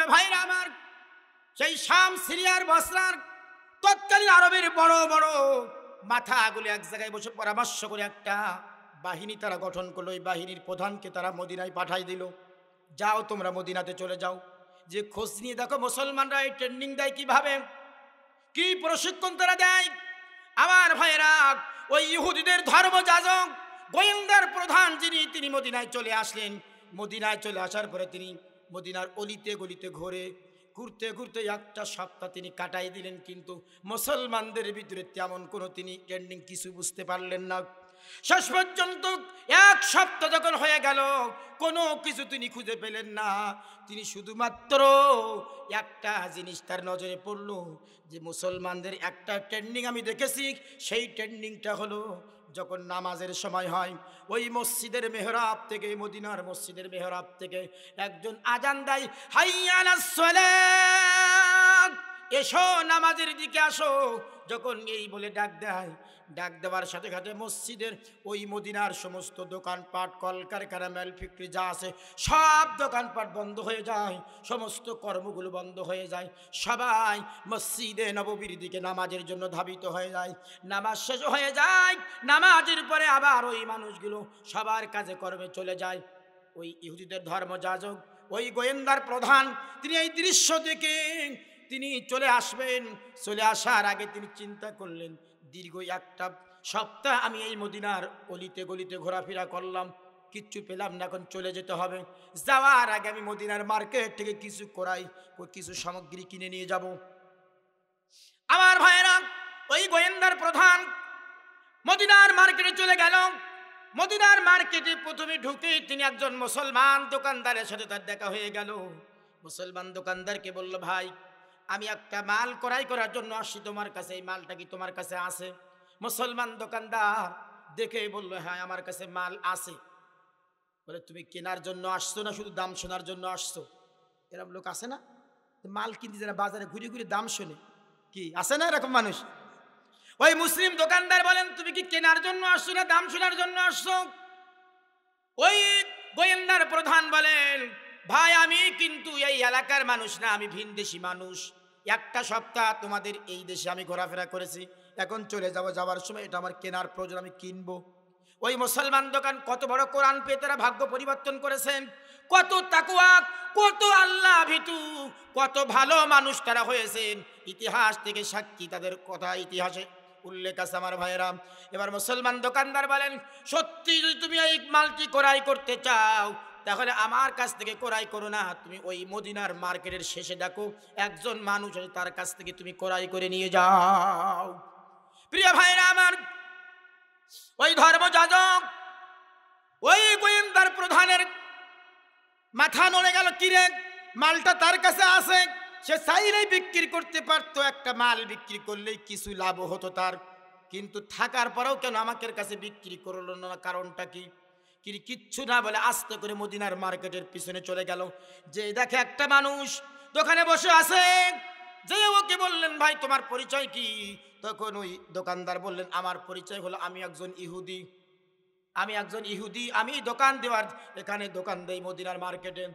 প্রিয় ভাইরা আমার, সেই শাম, সিরিয়ার, বসরার তৎকালীন আরবের বড় বড় মাথাগুলি এক জায়গায় বসে পরামর্শ করে একটা বাহিনী তারা গঠন করলো। ওই বাহিনীর প্রধানকে তারা মদিনায় পাঠাই দিল, যাও তোমরা মদিনাতে চলে যাও, যে খোঁজ নিয়ে দেখো মুসলমানরা এই ট্রেনিং দেয় কিভাবে, কি প্রশিক্ষণ তারা দেয়। আমার ভাইয়েরা, ওই ইহুদিদের ধর্মযাজক গোয়েন্দার প্রধান যিনি, তিনি মদিনায় চলে আসলেন। মদিনায় চলে আসার পরে তিনি মদিনার অলিতে গলিতে ঘুরতে ঘুরতে একটা সপ্তাহ তিনি কাটাই দিলেন, কিন্তু মুসলমানদের ভিতরে তেমন কোনো তিনি ট্রেন্ডিং কিছু বুঝতে পারলেন না। শেষ পর্যন্ত এক সপ্তাহ যখন হয়ে গেল, কোনো কিছু তিনি খুঁজে পেলেন না। তিনি শুধুমাত্র একটা জিনিস তার নজরে পড়ল, যে মুসলমানদের একটা ট্রেন্ডিং আমি দেখেছি। সেই ট্রেন্ডিংটা হলো, যখন নামাজের সময় হয়, ওই মসজিদের মেহরাব থেকে, মদিনার মসজিদের মেহরাব থেকে একজন আজান দেয়, হাইয়া আলাস সালাত, এসো নামাজের দিকে আসো। যখন এই বলে ডাক দেয়, ডাক দেওয়ার সাথে সাথে মসজিদের ওই মদিনার সমস্ত দোকানপাট, কলকারখানা, মেল ফ্যাক্টরি যা আছে সব দোকানপাট বন্ধ হয়ে যায়, সমস্ত কর্মগুলো বন্ধ হয়ে যায়। সবাই মসজিদে নববীর দিকে নামাজের জন্য ধাবিত হয়ে যায়। নামাজ শেষ হয়ে যায়, নামাজের পরে আবার ওই মানুষগুলো সবার কাজে কর্মে চলে যায়। ওই ইহুদিদের ধর্মযাজক, ওই গোয়েন্দার প্রধান, তিনি এই দৃশ্য দেখে তিনি চলে আসবেন। চলে আসার আগে তিনি চিন্তা করলেন, দীর্ঘ একটা সপ্তাহ আমি এই মদিনার অলিতে গলিতে ঘোরাফেরা করলাম, কিচ্ছু পেলাম না, এখন চলে যেতে হবে। যাওয়ার আগে আমি মদিনার মার্কেট থেকে কিছু সামগ্রী কিনে নিয়ে যাব। আমার ভাইয়েরা, ওই গোয়েন্দার প্রধান মদিনার মার্কেটে চলে গেল। মদিনার মার্কেটে প্রথমে ঢুকে তিনি একজন মুসলমান দোকানদারের সাথে তার দেখা হয়ে গেল। মুসলমান দোকানদারকে বলল, ভাই আমি একটা মাল ক্রয় করার জন্য আসছি তোমার কাছে, এই মালটা কি তোমার কাছে আছে? মুসলমান দোকানদার দেখে বলল, হ্যাঁ আমার কাছে মাল আছে। বলে, তুমি কেনার জন্য আসছো না শুধু দাম শোনার জন্য আসছো? এরকম লোক আছে না, মাল কিনতে যায় না, বাজারে ঘুরে ঘুরে দাম শোনে, কি আছে না এরকম মানুষ? ওই মুসলিম দোকানদার বলেন, তুমি কি কেনার জন্য আসছো না দাম শোনার জন্য আসছো? ওই গোয়েন্দার প্রধান বলেন, ভাই আমি কিন্তু এই এলাকার মানুষ না, আমি ভিনদেশি মানুষ। একটা সপ্তাহ তোমাদের এই দেশে আমি ঘোরাফেরা করেছি, এখন চলে যাওয়ার সময় এটা আমার কেনার প্রয়োজন, আমি কিনবো। ওই মুসলমান দোকান কত বড় কোরআন পেয়ে তারা ভাগ্য পরিবর্তন করেছেন, কত তাকওয়া, কত আল্লাহ ভীতু, কত ভালো মানুষ তারা হয়েছেন। ইতিহাস থেকে সাক্ষী, তাদের কথা ইতিহাসে উল্লেখ আছে আমার ভাইয়েরা। এবার মুসলমান দোকানদার বলেন, সত্যি যদি তুমি এই মালটি ক্রয় করতে চাও, তাহলে আমার কাছ থেকে ক্রয় করো না, তুমি ওই মদিনার মার্কেটের শেষে দেখো একজন মানুষ আছে, তার কাছ থেকে তুমি ক্রয় করে নিয়ে যাও। প্রিয় ভাইরা আমার, ওই ধর্মযাজক, ওই গোয়েন্দার প্রধানের মাথা নড়ে গেল, কিরে মালটা তার কাছে আছে, সে চাইলেই বিক্রি করতে পারতো, একটা মাল বিক্রি করলেই কিছু লাভ হতো তার, কিন্তু থাকার পরেও কেন আমাদের কাছে বিক্রি করলো না, কারণটা কি? কিচ্ছু না বলে আস্তে করে মদিনার মার্কেটের পিছনে চলে গেল। যে দেখে একটা মানুষ দোকানে বসে আছে, যে ওকে বললেন, ভাই তোমার পরিচয় কি? তখন ওই দোকানদার বললেন, আমার পরিচয় হলো আমি একজন ইহুদি, আমি দোকান দেওয়ার এখানে দোকান দেই মদিনার মার্কেটে।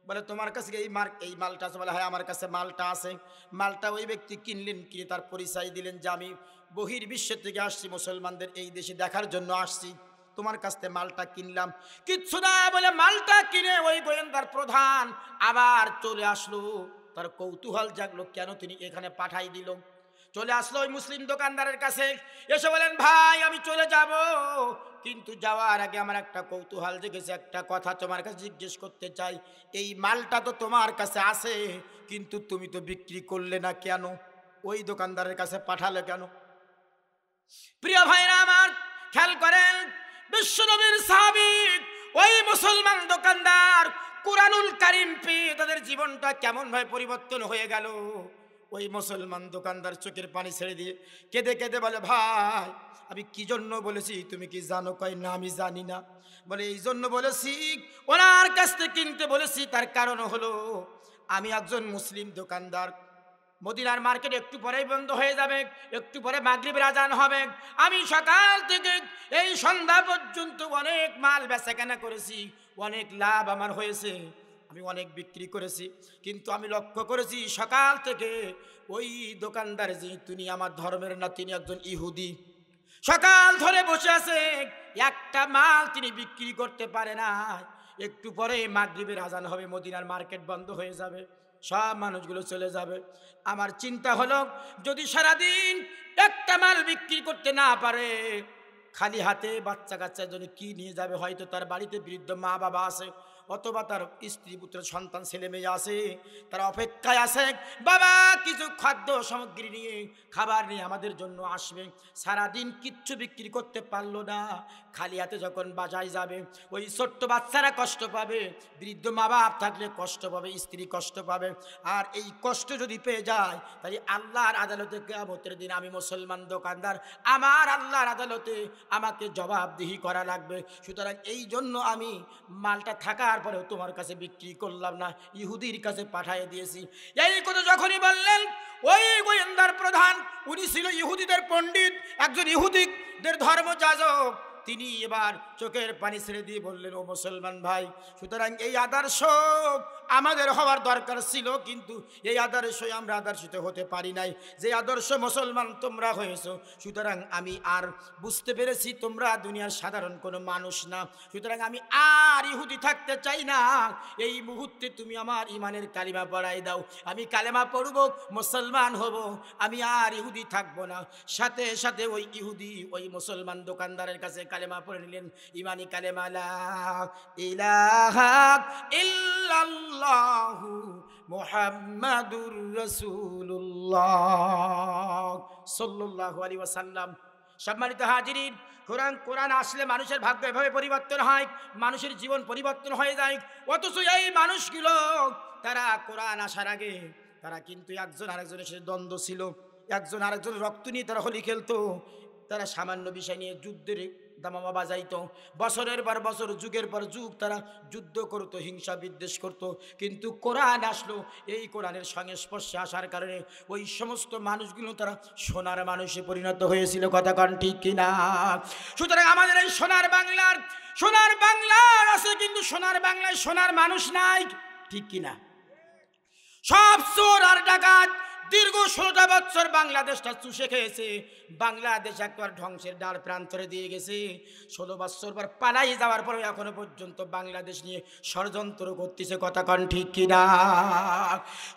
বলে, তোমার কাছে এই মালটা আছে? বলে, হ্যাঁ আমার কাছে মালটা আছে। মালটা ওই ব্যক্তি কিনলেন, কিনে তার পরিচয় দিলেন যে আমি বহির্বিশ্ব থেকে আসছি, মুসলমানদের এই দেশে দেখার জন্য আসছি, তোমার কাছ থেকে মালটা কিনলাম। কিচ্ছু না বলে মালটা কিনে ওই গোয়েন্দার প্রধান আবার চলে আসলো। তার কৌতূহল জাগলো, কেন তিনি এখানে পাঠাই দিল। চলে আসলো ওই মুসলিম দোকানদারের কাছে, এসে বলেন, ভাই আমি চলে যাব, কিন্তু যাওয়ার আগে আমার একটা কৌতূহল জেগেছে, একটা কথা তোমার কাছে জিজ্ঞেস করতে চাই। এই মালটা তো তোমার কাছে আছে, কিন্তু তুমি তো বিক্রি করলে না কেন? ওই দোকানদারের কাছে পাঠালে কেন? প্রিয় ভাইরা আমার, খেয়াল করেন, বিশ্বনবীর সাহাবী ওই মুসলমান দোকানদার কুরআনুল কারীম পেয়ে তাদের জীবনটা কেমন ভাবে পরিবর্তন হয়ে গেল। ওই মুসলমান দোকানদার চোখের পানি ছেড়ে দিয়ে কেঁদে কেঁদে বলে, ভাই আমি কি জন্য বলেছি তুমি কি জানো? কয়, না আমি জানি না। বলে, এই জন্য বলেছি, ওনার কাছ থেকে কিনতে বলেছি, তার কারণ হলো আমি একজন মুসলিম দোকানদার, মদিনার মার্কেট একটু পরেই বন্ধ হয়ে যাবে, একটু পরে মাগরিবের আজান হবে, আমি সকাল থেকে এই সন্ধ্যা পর্যন্ত অনেক মাল বেচাকেনা করেছি, অনেক লাভ আমার হয়েছে, আমি অনেক বিক্রি করেছি, কিন্তু আমি লক্ষ্য করেছি সকাল থেকে ওই দোকানদার, যে তিনি আমার ধর্মের না, তিনি একজন ইহুদি, সকাল ধরে বসে আছে, একটা মাল তিনি বিক্রি করতে পারে না। একটু পরে মাগরিবের আজান হবে, মদিনার মার্কেট বন্ধ হয়ে যাবে, সব মানুষগুলো চলে যাবে। আমার চিন্তা হলো, যদি সারাদিন একটা মাল বিক্রি করতে না পারে, খালি হাতে বাচ্চা কাচ্চার জন্য কি নিয়ে যাবে? হয়তো তার বাড়িতে বৃদ্ধ মা বাবা আছে, অথবা তার স্ত্রী পুত্র সন্তান ছেলে মেয়ে আছে, তারা অপেক্ষায় আছে, বাবা কিছু খাদ্য সামগ্রী নিয়ে, খাবার নিয়ে আমাদের জন্য আসবে। সারাদিন কিচ্ছু বিক্রি করতে পারলো না, খালি হাতে যখন বাজায় যাবে, ওই ছোট্ট বাচ্চারা কষ্ট পাবে, বৃদ্ধ মা বাপ থাকলে কষ্ট পাবে, স্ত্রী কষ্ট পাবে। আর এই কষ্ট যদি পেয়ে যায়, তাই আল্লাহর আদালতে কিয়ামতের দিন আমি মুসলমান দোকানদার, আমার আল্লাহর আদালতে আমাকে জবাবদিহি করা লাগবে। সুতরাং এই জন্য আমি মালটা থাকার পরেও তোমার কাছে বিক্রি করলাম না, ইহুদির কাছে পাঠিয়ে দিয়েছি। এই কথা যখনই বললেন, ওই গোয়েন্দার প্রধান, উনি ছিল ইহুদিদের পণ্ডিত, একজন ইহুদিদের ধর্মযাজক, তিনি এবার চোখের পানি ছেড়ে দিয়ে বললেন, ও মুসলমান ভাই, সুতরাং এই আদর্শ আমাদের হওয়ার দরকার ছিল, কিন্তু এই আদর্শই আমরা আদর্শিত হতে পারি নাই, যে আদর্শ মুসলমান তোমরা হয়েছো। সুতরাং আমি আর বুঝতে পেরেছি তোমরা দুনিয়ার সাধারণ কোনো মানুষ না, সুতরাং আমি আর ইহুদি থাকতে চাই না। এই মুহূর্তে তুমি আমার ইমানের কালিমা পড়াই দাও, আমি কালেমা পড়ব, মুসলমান হব, আমি আর ইহুদি থাকবো না। সাথে সাথে ওই ইহুদি ওই মুসলমান দোকানদারের কাছে কালেমা পড়ে নিলেন, ইমানি কালেমা, লা ইলাহা ইল্লাল্লাহু মুহাম্মাদুর রাসূলুল্লাহ সাল্লাল্লাহু আলাইহি ওয়াসাল্লাম। সম্মানিত হাজিরিন, কোরআন আসলে মানুষের ভাগ্য এভাবে পরিবর্তন হয়, মানুষের জীবন পরিবর্তন হয়ে যায়। অথচ এই মানুষগুলো, তারা কোরআন আসার আগে তারা কিন্তু একজন আরেকজনের সাথে দ্বন্দ্ব ছিল, একজন আরেকজনের রক্ত নিয়ে তারা হোলি খেলতো, তারা সামান্য বিষয় নিয়ে যুদ্ধের দামামা বাজাইতো, বছরের পর বছর, যুগের পর যুগ তারা যুদ্ধ করতো, হিংসা বিদ্বেষ করতো। কিন্তু কোরআন আসলো, এই কোরআনের সংস্পর্শে আসার কারণে ওই সমস্ত মানুষগুলো তারা সোনার মানুষে পরিণত হয়েছিল। কথা কন ঠিক কিনা? সুতরাং আমাদের এই সোনার বাংলার আছে, কিন্তু সোনার বাংলায় সোনার মানুষ নাই, ঠিক কিনা? সব চোর আর ডাকাত দীর্ঘ 16টা বছর বাংলাদেশটা চুষে খেয়েছে, বাংলাদেশ একবার ধ্বংসের দ্বার প্রান্তরে দিয়ে গেছে। 16 বছর পর পালাই যাওয়ার পরে এখনো পর্যন্ত বাংলাদেশ নিয়ে ষড়যন্ত্র করতেছে। কথা কন ঠিক কিনা?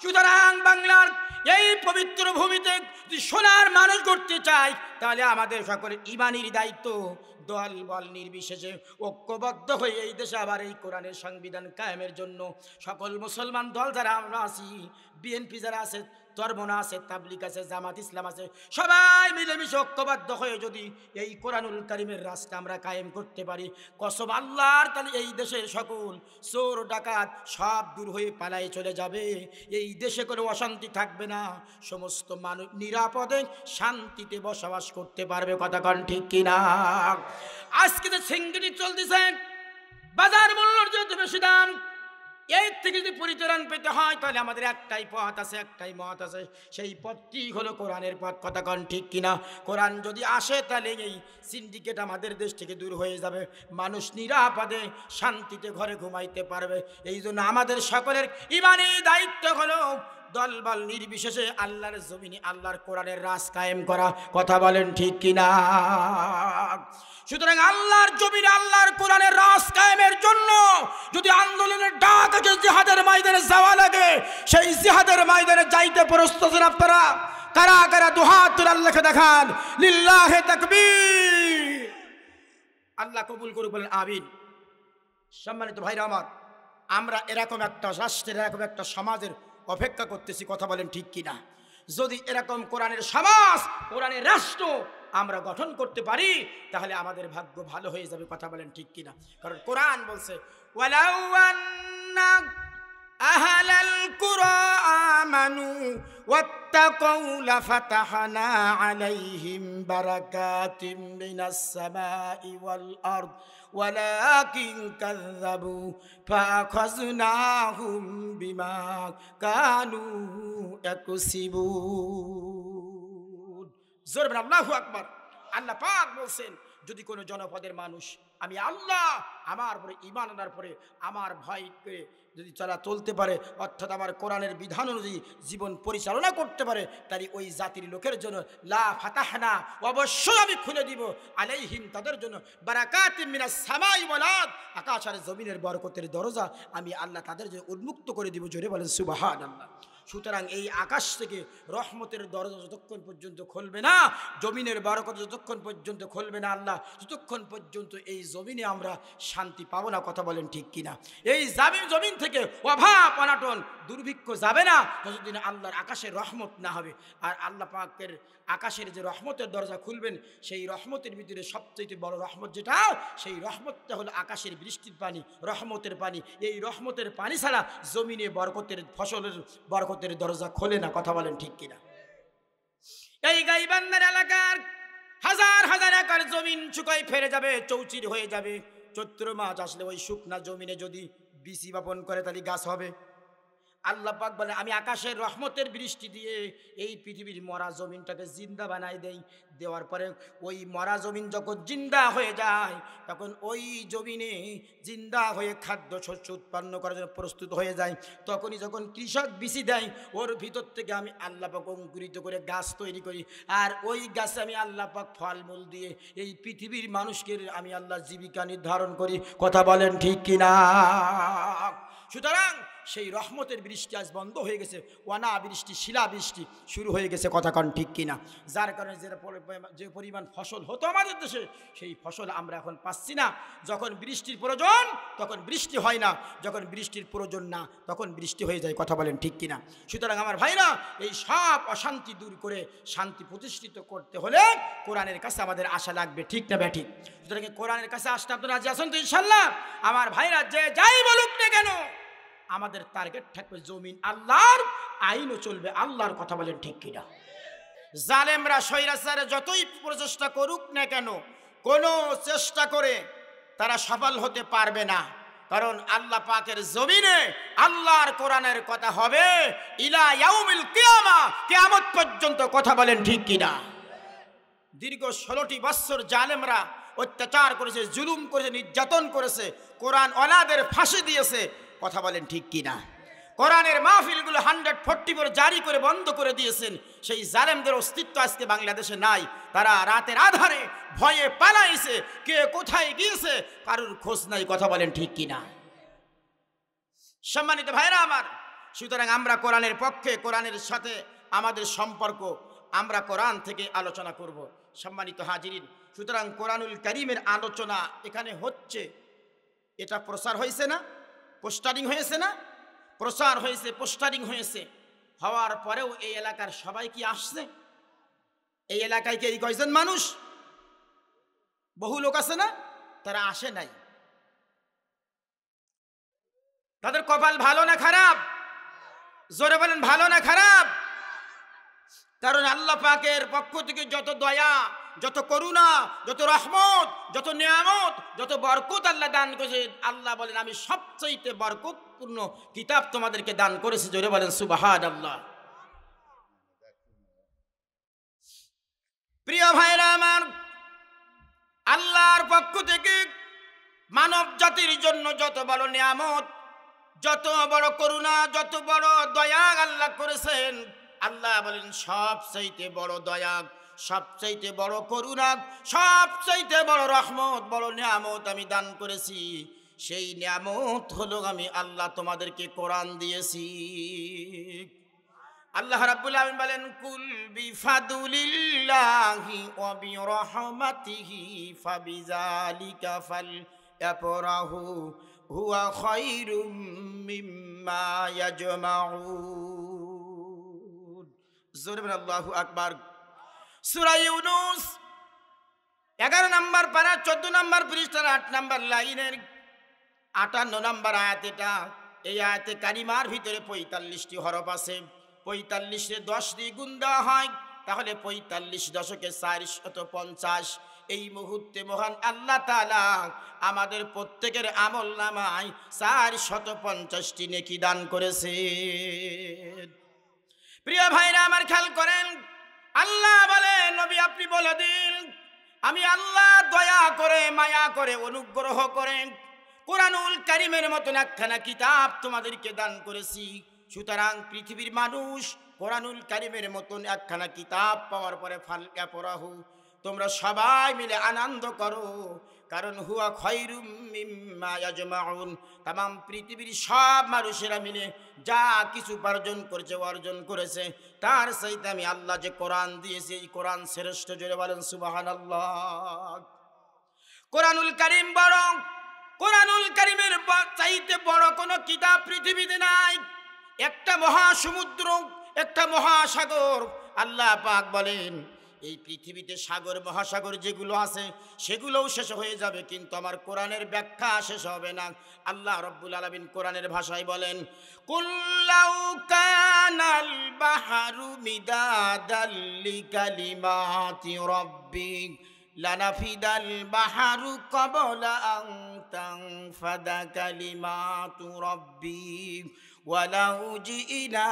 সুতরাং বাংলার এই পবিত্র ভূমিতে যদি সোনার মানুষ করতে চাই, তাহলে আমাদের সকলের ইমানির দায়িত্ব, দল বল নির্বিশেষে ঐক্যবদ্ধ হয়ে এই দেশে আবার এই কোরআনের সংবিধান কায়েমের জন্য সকল মুসলমান দল যারা আমরা আছি, বিএনপি যারা আছে, চরমনা আছে, তাবলিগ আছে, জামাত ইসলাম আছে, সবাই মিলেমিশে ঐক্যবদ্ধ হয়ে যদি এই কোরআনুল কারীমের রাস্তা আমরা কায়েম করতে পারি, কসম আল্লাহর, তাহলে এই দেশের সকল চোর ডাকাত সব দূর হয়ে পালায়ে চলে যাবে, এই দেশে কোনো অশান্তি থাকবে না, সমস্ত মানুষ নিরাপদে শান্তিতে বসবাস করতে পারবে। কথা কন ঠিক কিনা? আজকে যে সিঙ্গিটি চলতেছে, বাজার মূল্যের যেহেতু বেশি দাম, এর থেকে যদি পরিত্রাণ পেতে হয়, তাহলে আমাদের একটাই পথ আছে, একটাই মত আছে, সেই পথটি হলো কোরআনের পথ। কথা কন ঠিক কিনা? কোরআন যদি আসে, তাহলে এই সিন্ডিকেট আমাদের দেশ থেকে দূর হয়ে যাবে, মানুষ নিরাপদে শান্তিতে ঘরে ঘুমাইতে পারবে। এই জন্য আমাদের সকলের ইমানি দায়িত্ব হলো দলবল নির্বিশেষে আল্লাহর জমিনে আল্লাহর কোরআনের রাজ কায়েম করা। কথা বলেন ঠিক কিনা? সুতরাং আল্লাহর জমিনে আল্লাহর কোরআনের রাজ কায়েমের জন্য যদি আন্দোলনের ডাক আছে, জিহাদের ময়দানে যাওয়া লাগে, সেই জিহাদের ময়দানে যাইতে প্রস্তুত আপনারা কারা কারা দুহাত তুলে আল্লাহকে দেখান, লিল্লাহে তাকবীর। আল্লাহ কবুল করুক, বলেন আমিন। সম্মানিত ভাইরা আমার, আমরা এরকম একটা রাষ্ট্রের, এরকম একটা সমাজের অপেক্ষা করতেছি। কথা বলেন ঠিক কিনা? যদি এরকম কোরআনের সমাজ, কোরআনের রাষ্ট্র আমরা গঠন করতে পারি, তাহলে আমাদের ভাগ্য ভালো হয়ে যাবে। কথা বলেন ঠিক কিনা? কারণ কোরআন বলছে, ওয়ালাউ আন্না আহলাল কুরা আমানু ওয়াত্তাকাউ লাফাতাহনা আলাইহিম বারাকাতিম মিনাস সামাই ওয়াল আরদ ওয়ালাকিন কাযযাবু ফাআখাযনাহুম বিমা কানু ইয়াকসিবুন। জোরে বলেন আল্লাহু আকবার। আল্লাহ পাক বলছেন, যদি কোনো জনপদের মানুষ আমি আল্লাহ আমার পরে ঈমান আনার পরে আমার ভয়কে যদি তারা চলতে পারে, অর্থাৎ আমার কোরআনের বিধান অনুযায়ী জীবন পরিচালনা করতে পারে, তাই ওই জাতির লোকের জন্য লা ফাতাহনা, অবশ্যই আমি খুলে দিব আলাইহিম, তাদের জন্য বারাকাতিম মিনাস সামাই ওয়াল আরদ, আকাশ আর জমিনের বরকতের দরজা আমি আল্লাহ তাদের জন্য উন্মুক্ত করে দিব। জোরে বলেন সুবহানাল্লাহ। সুতরাং এই আকাশ থেকে রহমতের দরজা যতক্ষণ পর্যন্ত খুলবে না, জমিনের বরকত যতক্ষণ পর্যন্ত খুলবে না আল্লাহ, ততক্ষণ পর্যন্ত এই জমিনে আমরা শান্তি পাবো না। কথা বলেন ঠিক কিনা? এই জমিন থেকে অভাব অনাটন দুর্ভিক্ষ যাবে না যতদিন আল্লাহর আকাশের রহমত না হবে। আর আল্লাহ পাকের আকাশের যে রহমতের দরজা খুলবেন, সেই রহমতের ভিতরে সবচেয়ে বড় রহমত যেটা, সেই রহমতটা হলো আকাশের বৃষ্টির পানি, রহমতের পানি। এই রহমতের পানি ছাড়া জমিনে বরকতের ফসলের বরকতের দরজা খোলে না। কথা বলেন ঠিক কিনা? এই গাইবান্ধার এলাকার হাজার হাজার একর জমিন শুকায় ফেরে যাবে, চৌচির হয়ে যাবে। চৈত্র মাস আসলে ওই শুকনা জমিনে যদি বীজ বপন করে তাহলে গাছ হবে। আল্লাহ পাক বলে আমি আকাশের রহমতের বৃষ্টি দিয়ে এই পৃথিবীর মরা জমিনটাকে জিন্দা বানাই দেই। দেওয়ার পরে ওই মরা জমিন যখন জিন্দা হয়ে যায়, তখন ওই জমিনে জিন্দা হয়ে খাদ্য শস্য উৎপন্ন করার জন্য প্রস্তুত হয়ে যায়। তখনই যখন কৃষক বিচি দেয়, ওর ভিতর থেকে আমি আল্লাহ পাক অঙ্কুরিত করে গাছ তৈরি করি। আর ওই গাছে আমি আল্লাহ পাক ফলমূল দিয়ে এই পৃথিবীর মানুষকে আমি আল্লাহ জীবিকা নির্ধারণ করি। কথা বলেন ঠিক কিনা? সুতরাং সেই রহমতের বৃষ্টি আজ বন্ধ হয়ে গেছে, ওয়ানা বৃষ্টি, শিলা বৃষ্টি শুরু হয়ে গেছে। কথা কন ঠিক কিনা? যার কারণে যে পরিমাণ ফসল হতো আমাদের দেশে, সেই ফসল আমরা এখন পাচ্ছি না। যখন বৃষ্টির প্রয়োজন তখন বৃষ্টি হয় না, যখন বৃষ্টির প্রয়োজন না তখন বৃষ্টি হয়ে যায়। কথা বলেন ঠিক কিনা? সুতরাং আমার ভাইরা, এই সব অশান্তি দূর করে শান্তি প্রতিষ্ঠিত করতে হলে কোরআনের কাছে আমাদের আশা লাগবে। ঠিক না ব্যাঠিক? সুতরাং কোরআনের কাছে আসতে আপনারা রাজি আছেন তো ইনশাল্লাহ? আমার ভাইরা, যে যাই বলুক না কেন, আমাদের টার্গেট থাকবে জমিন আল্লাহর, আইনও চলবে আল্লাহর। কথা বলেন ঠিক কিনা? জালেমরা স্বৈরাচারে যতই প্রচেষ্টা করুক না কেন, কোনো চেষ্টা করে তারা সফল হতে পারবে না। কারণ আল্লাহ পাকের জমিনে আল্লাহর কোরআনের কথা হবে ইলা ইয়াউমিল কিয়ামা, কিয়ামত পর্যন্ত। কথা বলেন ঠিক কিনা? দীর্ঘ 16টি বছর জালেমরা অত্যাচার করেছে, জুলুম করেছে, নির্যাতন করেছে, কোরআন ওয়ালাদের ফাঁসি দিয়েছে। কথা বলেন ঠিক কিনা? কোরআনের মাহফিলগুলো 144 জারি করে বন্ধ করে দিয়েছেন। সেই জালেমদের অস্তিত্ব আজকে বাংলাদেশে নাই। তারা রাতের আধারে ভয়ে পালাইছে, কে কোথায় গিয়েছে কারোর খোঁজ নাই। কথা বলেন ঠিক কিনা? সম্মানিত ভাইরা আমার, সুতরাং আমরা কোরআনের পক্ষে, কোরআনের সাথে আমাদের সম্পর্ক, আমরা কোরআন থেকে আলোচনা করব। সম্মানিত হাজিরিন, সুতরাং কোরআনুল কারীমের আলোচনা এখানে হচ্ছে। এটা প্রচার হয়েছে না, পোস্টারিং হয়েছে না? প্রচার হয়েছে, পোস্টারিং হয়েছে। হওয়ার পরেও এই এলাকার সবাই কি আসছে? এই এলাকায় কি এই কয়জন মানুষ? বহু লোক আছে না? তারা আসে নাই। তাদের কপাল ভালো না খারাপ? জোরে বলেন, ভালো না খারাপ? কারণ আল্লাহ পাকের পক্ষ থেকে যত দয়া, যত করুণা, যত রহমত, যত নিয়ামত, যত বরকত আল্লাহ দান করেছে, আল্লাহ বলেন আমি সবচেয়ে বরকতপূর্ণ কিতাব তোমাদেরকে দান করেছি। জোরে বলেন সুবহানাল্লাহ। প্রিয় ভাইরা আমার, আল্লাহর পক্ষ থেকে মানব জাতির জন্য যত বড় নিয়ামত, যত বড় করুণা, যত বড় দয়া আল্লাহ করেছেন, আল্লাহ বলেন সবচাইতে বড় দয়া, সবচাইতে বড় করুণা, সবচাইতে বড় রহমত, বড় নিয়ামত আমি দান করেছি। সেই নিয়ামত হলো আমি আল্লাহ তোমাদেরকে কোরআন দিয়েছি। আল্লাহ রাব্বুল আলামিন বলেন কুল বিফাদুলিল্লাহি ওয়া বিরহমাতিহি ফাবিযালিকা ফালইফরাহু হুয়া খায়রুম মিম্মা ইয়াজমাউন। জোরে বলেন আল্লাহু আকবার। সূরা ইউনূস 11 নম্বর পারা 14 নম্বর পৃষ্ঠার 8 নম্বর লাইনের 58 নম্বর আয়াত। এটা এই আয়াতে কারিমার ভিতরে 45টি হরফ আছে। 45 10 দিয়ে গুণ দেওয়া হয় তাহলে 45 দশকে 450। এই মুহূর্তে মহান আল্লাহ তাআলা আমাদের প্রত্যেকের আমল নামায় 450টি নেকি দান করেছে। প্রিয় ভাইরা আমার, খেয়াল করেন, আল্লাহ বলে নবী আপনি বলে দিন আমি আল্লাহ দয়া করে মায়া করে অনুগ্রহ করে কোরআনুল কারীমের মতন একখানা কিতাব তোমাদেরকে দান করেছি। সুতরাং পৃথিবীর মানুষ কোরআনুল কারীমের মতন একখানা কিতাব পাওয়ার পরে ফালকা পড়াহু, তোমরা সবাই মিলে আনন্দ করো, কারণ হুয়া খায়রুম মিম্মা ইয়াজমাউন। তামাম পৃথিবীর সব মানুষেরা মিলে যা কিছু অর্জন করেছে তার চাইতে আমি আল্লাহ যে কোরআন দিয়েছি এই কোরআন শ্রেষ্ঠ। জোরে বলেন সুবহানাল্লাহ। কোরআনুল কারীম বড়, কোরআনুল কারীমের চাইতে বড় কোনো কিতাব পৃথিবীতে নাই। একটা মহাসমুদ্র, একটা মহাসাগর। আল্লাহ পাক বলেন এই পৃথিবীতে সাগর মহাসাগর যেগুলো আছে সেগুলোও শেষ হয়ে যাবে, কিন্তু আমার কোরআনের ব্যাখ্যা শেষ হবে না। আল্লাহ রব্বুল আলামিন কোরআনের ভাষায় বলেন, কুল লাউ কানাল বাহরু মিদাদাল লিকালিমাতি রাব্বি লানাফিদাল বাহরু ক্বাবলা আন তানফাদা কালিমাতু রাব্বি ওয়ালাউ জিনা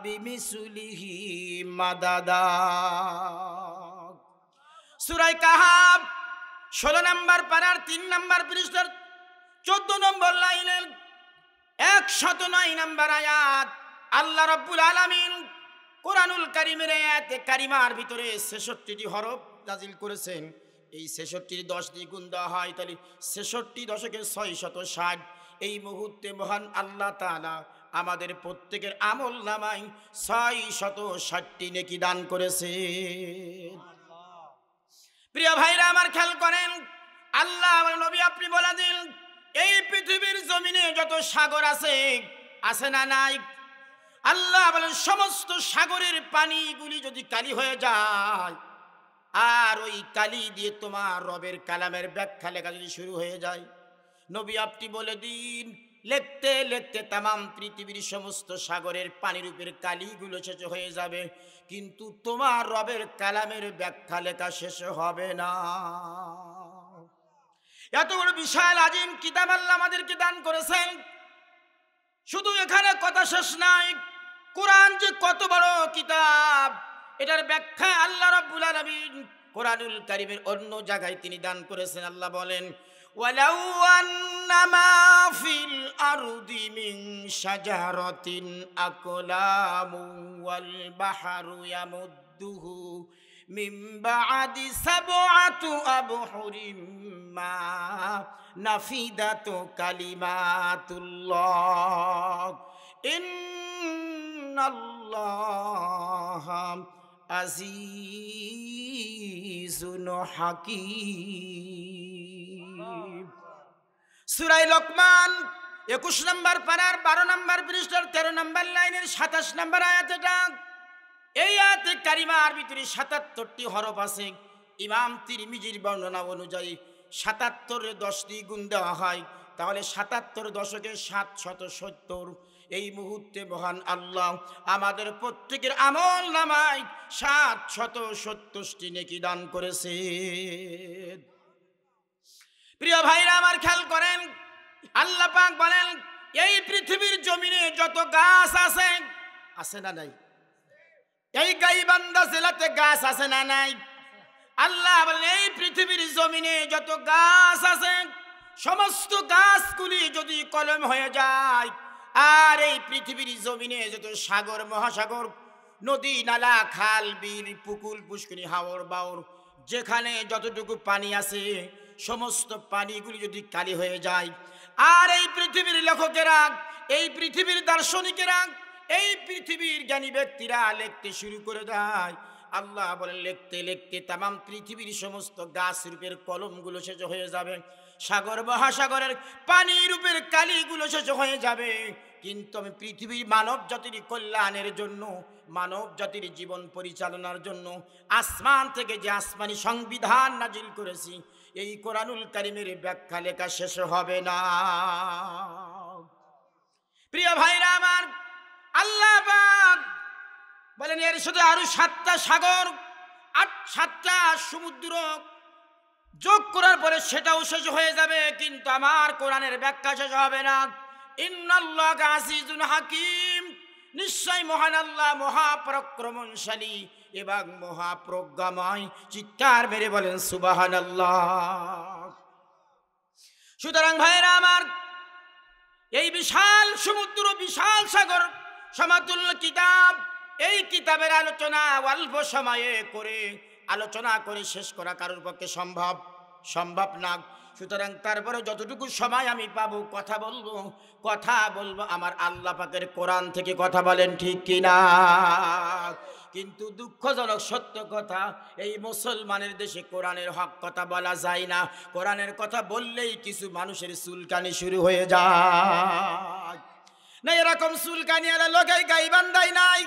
বিমিসলিহি মাদাদা। সূরা কাহাফ 16 নম্বর পারার 3 নম্বর পৃষ্ঠার 14 নম্বর লাইনের 109 নম্বর আয়াত। আল্লাহ রাব্বুল আলামিন কোরআনুল কারীমের আয়াতে কারিমার ভিতরে 66টি হরফ নাজিল করেছেন। এই 66 10 দিয়ে গুণ দেওয়া হয় তাহলে 66 দশকে 660। এই মুহূর্তে মহান আল্লাহ তাআলা আমাদের প্রত্যেকের আমল নামায় 660টি নেকি দান করেছে। প্রিয় ভাইরা আমার খেয়াল করেন, আল্লাহ আমার নবী আপনি বলে দিন এই পৃথিবীর জমিনে যত সাগর আছে, আছে না নাই? আল্লাহ বলেন সমস্ত সাগরের পানিগুলি যদি কালি হয়ে যায় আর ওই কালি দিয়ে তোমার রবের কালামের ব্যাখ্যা লেখা যদি শুরু হয়ে যায়, নবী আপনি বলে দিন লিখতে লিখতে তামাম পৃথিবীর সমস্ত সাগরের পানির উপর কালিগুলো শেষ হয়ে যাবে, কিন্তু তোমার রবের কালামের ব্যাখ্যা লেখা শেষ হবে না। এত বড় বিশাল আজিম কিতাব আল্লাহ আমাদেরকে দান করেছেন। শুধু এখানে কথা শেষ নাই, কোরআন যে কত বড় কিতাব এটার ব্যাখ্যা আল্লাহ রাব্বুল আলামিন কোরআনুল কারীমের অন্য জায়গায় তিনি দান করেছেন। আল্লাহ বলেন, ওয়ালাউ আন্নামা ফিল আরদি মিন শাজারাতিন আকলামু ওয়াল বাহরু ইয়ামুদ্দুহু মিন বা'দি সাব'াতু আবহুরিম মা নাফিদাতু কালিমাতুল্লাহ ইন্নাল্লাহা আজিজুন হাকীম। সূরা লোকমান 21 নম্বর পারার 12 নম্বর পৃষ্ঠার 13 নম্বর লাইনের 27 নম্বর আয়াত। এটা এই আয়াতে কারিমার ভিতরে 77টি হরফ আছে। ইমাম তিরমিজির বর্ণনা অনুযায়ী 77 10 দিয়ে গুণ দেওয়া হয়, তাহলে 77 দশকে 770। এই মুহূর্তে মহান আল্লাহ আমাদের প্রত্যেকের আমল নামায় 770টি নেকি দান করেছে। প্রিয় ভাইরা আমার খেয়াল করেন, আল্লাহ পাক বলেন এই পৃথিবীর জমিনে যত গাছ আছে, আছে না নাই? এই গাইবান্ধা জেলাতে গাছ আছে না নাই? আল্লাহ বলেন এই পৃথিবীর জমিনে যত গাছ আছে সমস্ত গাছগুলি যদি কলম হয়ে যায়, আর এই পৃথিবীর জমিনে যত সাগর মহাসাগর নদী নালা খাল বিল পুকুর পুষ্করিণী হাওর বাওর যেখানে যতটুকু পানি আছে সমস্ত পানিগুলি যদি কালি হয়ে যায়, আর এই পৃথিবীর লেখকেরা, এই পৃথিবীর দার্শনিকেরা, এই পৃথিবীর জ্ঞানী ব্যক্তিরা লিখতে শুরু করে দেয়, আল্লাহ বলেন লিখতে লিখতে তামাম পৃথিবীর সমস্ত গাছ রূপের কলমগুলো শেষ হয়ে যাবে, সাগর মহাসাগরের পানি রূপের কালিগুলো শেষ হয়ে যাবে, কিন্তু আমি পৃথিবীর মানব জাতির কল্যাণের জন্য, মানব জাতির জীবন পরিচালনার জন্য আসমান থেকে যে আসমানি সংবিধান নাজিল করেছি এই কোরআনুল কারীমের ব্যাখ্যা লেখা শেষ হবে না। প্রিয় ভাইরা আমার, আল্লাহ পাক বলেন এর সাথে আরো 7টা সাগর 7টা সমুদ্র যোগ করার পরে সেটাও শেষ হয়ে যাবে, কিন্তু আমার কোরআনের ব্যাখ্যা শেষ হবে না। ইন্নাল্লাহা আজিজুন হাকীম, নিশ্চয় মহান আল্লাহ মহাপরাক্রমশালী এবং মহাপ্রজ্ঞাময়। চিৎকার মেরে বলেন সুবহানাল্লাহ। সুতরাং ভাইরা আমার, এই বিশাল সমুদ্র, বিশাল সাগর সমতুল্য কিতাব, এই কিতাবের আলোচনা অল্প সময়ে আলোচনা করে শেষ করা কারোর পক্ষে সম্ভব না। সুতরাং তারপরে যতটুকু সময় আমি পাবো কথা বলবো আমার আল্লাহ পাকের কোরআন থেকে। কথা বলেন ঠিক কিনা? কিন্তু দুঃখজনক সত্য কথা, এই মুসলমানের দেশে কোরআনের হক কথা বলা যায় না। কোরআনের কথা বললেই কিছু মানুষের চুলকানি শুরু হয়ে যায়। না এরকম চুলকানি আর লোকে গাইবান্ধাই নাই,